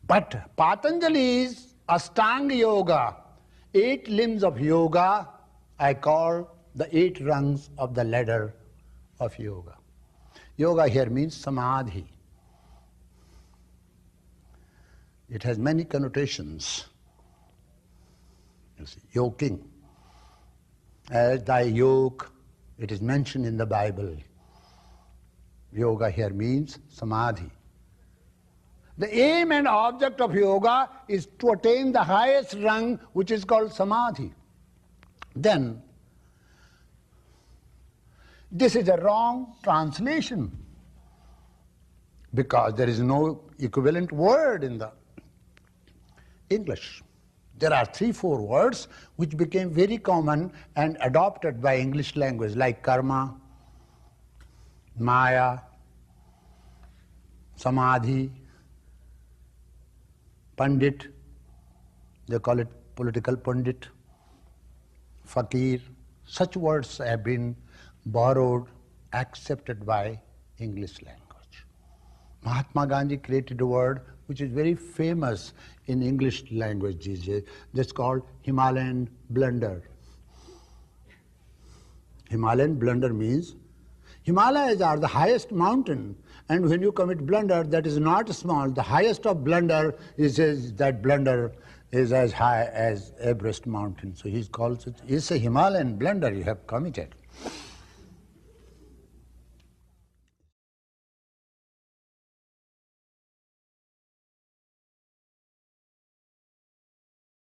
But Patanjali's Ashtanga Yoga, 8 limbs of yoga, I call the 8 rungs of the ladder of yoga. Yoga here means samadhi. It has many connotations. You see, yoking. As thy yoke, it is mentioned in the Bible. Yoga here means samadhi. The aim and object of yoga is to attain the highest rung, which is called samadhi. Then, this is a wrong translation because there is no equivalent word in the English. There are 3-4 words which became very common and adopted by English language, like karma, maya, samadhi, pandit, they call it political pandit, fakir. Such words have been borrowed, accepted by English language. Mahatma Gandhi created a word which is very famous in English language these days. That's called Himalayan blunder. Himalayan blunder means Himalayas are the highest mountain, and when you commit blunder, that is not small. The highest of blunder is that blunder is as high as Everest mountain. So he calls it, it's a Himalayan blunder you have committed.